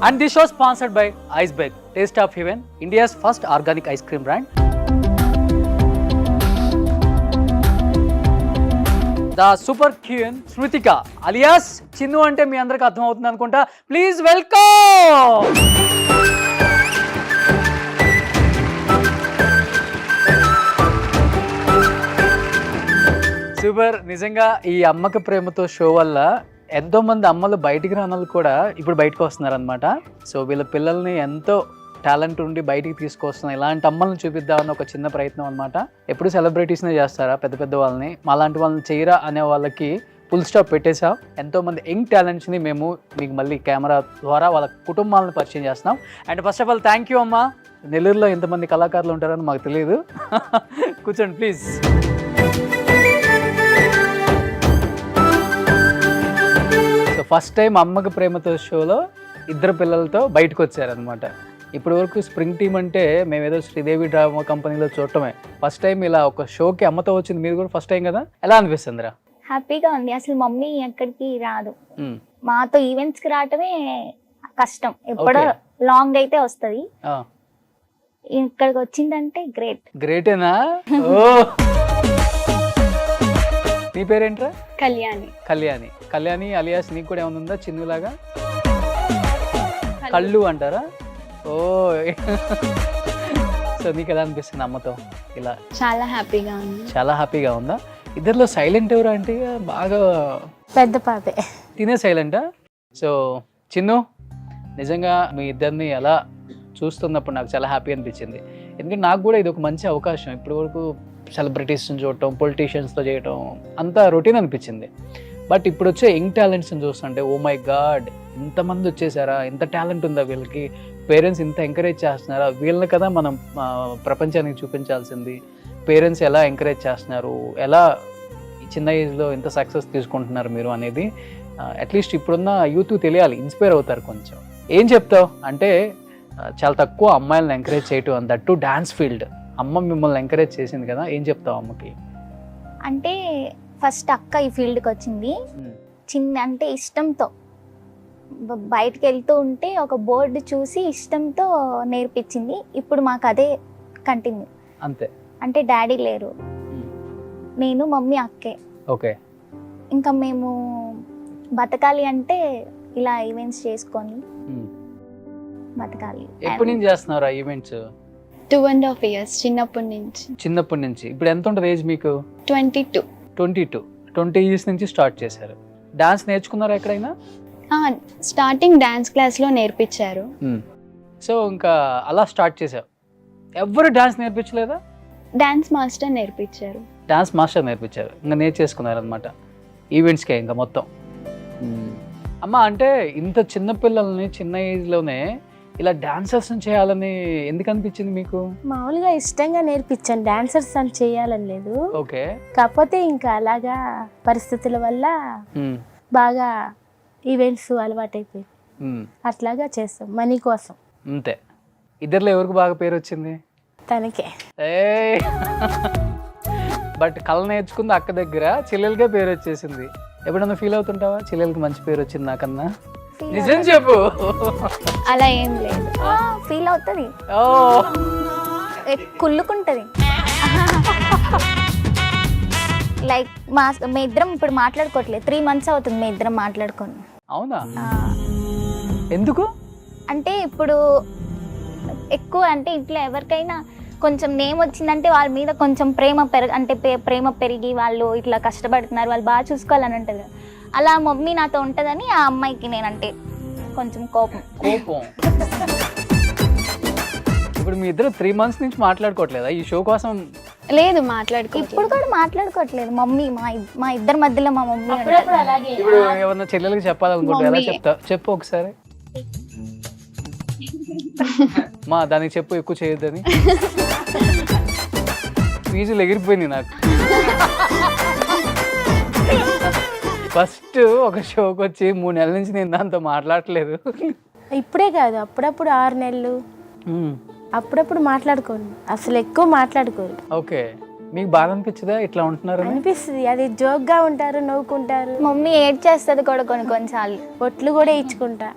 And this show sponsored by Iceberg, Taste of Heaven, India's first organic ice cream brand. The super queen Smritika alias Chinnu ante మీ అందరికి అర్థం అవుతుంది అనుకుంటా. Please welcome. Super. నిజంగా ఈ అమ్మకి ప్రేమతో show వల్ల ఎంతో మంది అమ్మలు బయటికి రానలు కూడా ఇప్పుడు బయటకు వస్తున్నారు అనమాట. సో వీళ్ళ పిల్లల్ని ఎంతో టాలెంట్ ఉండి బయటికి తీసుకొస్తున్నాం. ఇలాంటి అమ్మల్ని చూపిద్దామని ఒక చిన్న ప్రయత్నం అనమాట. ఎప్పుడు సెలబ్రిటీస్నే చేస్తారా పెద్ద పెద్ద వాళ్ళని, మాలాంటి వాళ్ళని చేయరా అనే వాళ్ళకి ఫుల్ స్టాప్ పెట్టేసాం. ఎంతోమంది యంగ్ టాలెంట్స్ని మేము మీకు మళ్ళీ కెమెరా ద్వారా వాళ్ళ కుటుంబాలను పరిచయం చేస్తున్నాం. And first of all thank you అమ్మా. నెల్లూరులో ఎంతమంది కళాకారులు ఉంటారని మాకు తెలియదు. కూర్చోండి ప్లీజ్. సో ఫస్ట్ టైం అమ్మకి ప్రేమతో షోలో ఇద్దరు పిల్లలతో బయటకు వచ్చారనమాట. ఇప్పటి వరకు స్ప్రింగ్ టీమ్ అంటే మేమేదో శ్రీదేవి డ్రామా కంపెనీలో చూడటమే. ఫస్ట్ టైం ఇలా ఒక షోకి అమ్మతో వచ్చింది, మీరు కూడా ఫస్ట్ టైం కదా, ఎలా అనిపిస్తుందిరా? హ్యాపీగా ఉంది. అసలు మమ్మీ ఎక్కడికి రాదు, మాతో ఈవెంట్స్ కి రావటమే కష్టం. ఎప్పుడో లాంగ్ అయితే వస్తుంది, ఇక్కడికి వచ్చిందంటే గ్రేట్. గ్రేటేనా? ఓ నీ పేరేంట్రా? కళ్యాణి. కళ్యాణి. కళ్యాణి అలియాస్ నీకు కూడా ఏమైనా ఉందా చిన్నులాగా? కళ్ళు అంటారా? ఓ సో నీకు ఎలా అనిపిస్తుంది అమ్మతో ఇలా? చాలా హ్యాపీగా ఉంది. చాలా హ్యాపీగా ఉందా? ఇద్దరిలో సైలెంట్ ఎవరు అంటే? బాగా పెద్ద పాపే. తినే సైలెంటా? సో చిన్ను, నిజంగా మీ ఇద్దరిని ఎలా చూస్తున్నప్పుడు నాకు చాలా హ్యాపీ అనిపించింది. ఎందుకంటే నాకు కూడా ఇది ఒక మంచి అవకాశం. ఇప్పటి వరకు సెలబ్రిటీస్ని చూడటం, పొలిటీషియన్స్తో చేయటం అంతా రొటీన్ అనిపించింది. బట్ ఇప్పుడు వచ్చే యంగ్ టాలెంట్స్ని చూస్తుంటే ఓ మై గాడ్, ఇంతమంది వచ్చేసారా, ఇంత టాలెంట్ ఉందా వీళ్ళకి, పేరెంట్స్ ఇంత ఎంకరేజ్ చేస్తున్నారా, వీళ్ళని కదా మనం ప్రపంచానికి చూపించాల్సింది. పేరెంట్స్ ఎలా ఎంకరేజ్ చేస్తున్నారు, ఎలా చిన్న ఏజ్లో ఇంత సక్సెస్ తీసుకుంటున్నారు మీరు అనేది అట్లీస్ట్ ఇప్పుడున్న యూత్ తెలియాలి, ఇన్స్పైర్ అవుతారు కొంచెం. ఏం చెప్తావు అంటే చాలా తక్కువ అమ్మాయిలను ఎంకరేజ్ చేయటం, and that to dance field. అమ్మ మిమ్మల్ని ఎంకరేజ్ చేసింది కదా, ఏం చెప్తావు అమ్మకి? అంటే ఫస్ట్ అక్క ఈ ఫీల్డ్కి వచ్చింది చిన్న అంటే ఇష్టంతో. బయటకు వెళ్తూ ఉంటే ఒక బోర్డు చూసి ఇష్టంతో నేర్పించింది. ఇప్పుడు మాకు అదే కంటిన్యూ. అంతే. అంటే డాడీ లేరు, నేను మమ్మీ అక్కే. ఓకే. ఇంకా మేము బతకాలి అంటే ఇలా ఈవెంట్స్ చేసుకొని బతకాలి. ఎప్పటి నుంచి చేస్తున్నారా ఈవెంట్స్? 2.5 years చిన్నప్పటి నుంచి. చిన్నప్పటి నుంచి. ఇప్పుడు ఎంత ఉంటుంది ఏజ్ మీకు? 22. 20 years నుంచి స్టార్ట్ చేశారు. డాన్స్ నేర్చుకున్నారా ఎక్కడైనా? స్టార్టింగ్ డాన్స్ క్లాస్లో నేర్పించారు. సో ఇంకా అలా స్టార్ట్ చేశారు. ఎవరు డాన్స్ నేర్పించలేదా? డాన్స్ మాస్టర్ నేర్పించారు. డాన్స్ మాస్టర్ నేర్పించారు, ఇంకా నేర్చేసుకున్నారు అనమాట ఈవెంట్స్కే ఇంకా మొత్తం. అమ్మ అంటే ఇంత చిన్న పిల్లల్ని చిన్న ఏజ్లోనే ఇలా డాన్సర్స్ చేయాలని ఎందుకు అనిపించింది మీకు? మామూలుగా ఇష్టంగా నేర్పించాను, డాన్సర్స్ అని చేయాలని లేదు. ఓకే. కాకపోతే ఇంకా అలాగా పరిస్థితుల వల్ల బాగా ఈవెంట్స్ అలవాటైపోయి అట్లాగా చేస్తాం మనీ కోసం. అంతే. ఇద్దరిలో ఎవరికి బాగా పేరు వచ్చింది? తనకే. బట్ కళ నేర్చుకుంది అక్క దగ్గర, చెల్లెలకే పేరు వచ్చేసింది. ఎప్పుడన్నా ఫీల్ అవుతుంటావా చెల్లెలకి మంచి పేరు వచ్చింది నాకన్నా? నిజం చెప్పు. అలా ఏం లేదు, ఫీల్ అవుతుంది, కుళ్ళుకుంటది. లైక్ మీ ఇద్దరం ఇప్పుడు మాట్లాడుకోవట్లేదు, 3 months అవుతుంది మీ ఇద్దరం మాట్లాడుకొని. అవునా? ఎందుకు అంటే ఇప్పుడు ఎక్కువ అంటే ఇంట్లో ఎవరికైనా కొంచెం నేమ్ వచ్చిందంటే వాళ్ళ మీద కొంచెం ప్రేమ పెరిగి వాళ్ళు ఇట్లా కష్టపడుతున్నారు, వాళ్ళు బాగా చూసుకోవాలని ఉంటుంది. అలా మమ్మీ నాతో ఉంటుందని ఆ అమ్మాయికి నేనంటే కొంచెం కోపం. ఇప్పుడు మీ ఇద్దరు 3 months నుంచి మాట్లాడుకోవట్లేదా ఈ షో కోసం? లేదు, మాట్లాడుకో. ఇప్పుడు కూడా మాట్లాడుకోవట్లేదు. మమ్మీ మా ఇద్దరి మధ్యలో మా మమ్మీ. ఇప్పుడు ఏమన్నా చెల్లెలకి చెప్పాలనుకుంటే ఎలా చెప్తా? చెప్పు ఒకసారి. మా దానికి చెప్పు, ఎక్కువ చేయొద్దని. ఫీజులు ఎగిరిపోయింది నాకు. ఫస్ట్ ఒక షోకి వచ్చి 3 నెలల నుంచి నేను దాంతో మాట్లాడట్లేదు. ఇప్పుడే కాదు, అప్పుడప్పుడు 6 నెలలు అప్పుడప్పుడు మాట్లాడుకోండి, అసలు ఎక్కువ మాట్లాడుకోరు. ఓకే. మీకు బాగా అనిపించదా ఇట్లా ఉంటున్నారు? అనిపిస్తుంది, అది జోక్గా ఉంటారు, నవ్వుకుంటారు. మమ్మీ ఏడ్ చేస్తుంది కూడా కొన్నిసార్లు. ఒట్లు కూడా ఇచ్చుకుంటా.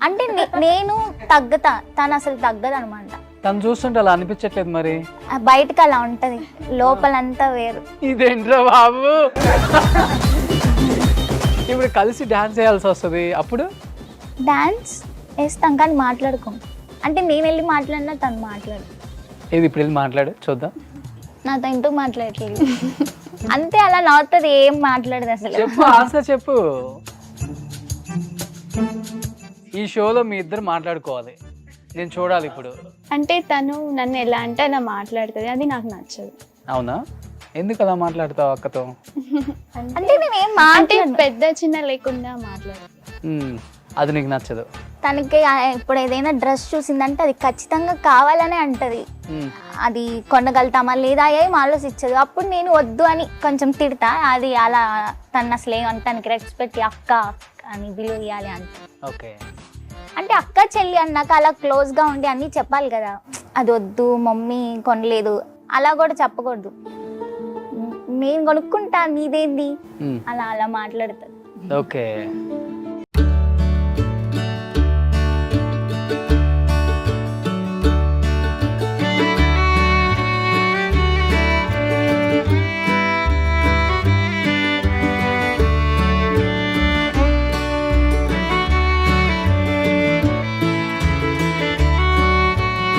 అంటే నేను తగ్గుతా, తను అసలు తగ్గదు అనమాట. తను చూస్తుంటే అలా అనిపించట్లేదు మరి. బయటకు అలా ఉంటది, లోపలంతా వేరు. ఇదేంట్రా బాబు. ఇప్పుడు కలిసి డాన్స్ చేయాల్సి వస్తుంది, అప్పుడు డాన్స్ వేస్తాం కానీ మాట్లాడుకోం. అంటే నేను వెళ్ళి మాట్లాడినా తను మాట్లాడు. ఏది ఇప్పుడు వెళ్ళి మాట్లాడు చూద్దాం. నాతో ఎందుకు మాట్లాడట్లేదు అంతే, అలా నవ్వుతుంది, ఏం మాట్లాడదు అసలు. చెప్పు, ఆన్సర్ చెప్పు. ఈ షోలో మీ ఇద్దరు మాట్లాడుకోవాలి, నేను చూడాలి ఇప్పుడు. అంటే తను నన్ను ఎలా అంటే అలా మాట్లాడుతుంది, అది నాకు నచ్చదు. అవునా, ఎందుకు అలా మాట్లాడతావు అక్కతో? అంటే నేను ఏం అంటే మాట్లాడను. పెద్ద చిన్న లేకుండా మాట్లాడు. అది నీకు నచ్చదు. తనకి ఇప్పుడు ఏదైనా డ్రెస్ చూసిందంటే అది ఖచ్చితంగా కావాలనే అంటది. అది కొనగలుగుతామా లేదా ఏం ఆలోచించదు. అప్పుడు నేను వద్దు అని కొంచెం తిడతా, అది అలా తను అసలు ఏమంటే తనకి రెస్పెక్ట్ అక్క అని విలువ ఇవ్వాలి అంట. ఓకే. అంటే అక్క చెల్లి అన్నాక అలా క్లోజ్గా ఉండి అన్నీ చెప్పాలి కదా. అది వద్దు మమ్మీ కొనలేదు అలా కూడా చెప్పకూడదు. నేను కొనుక్కుంటా నీదేంది అలా అలా మాట్లాడుతుంది. ఓకే.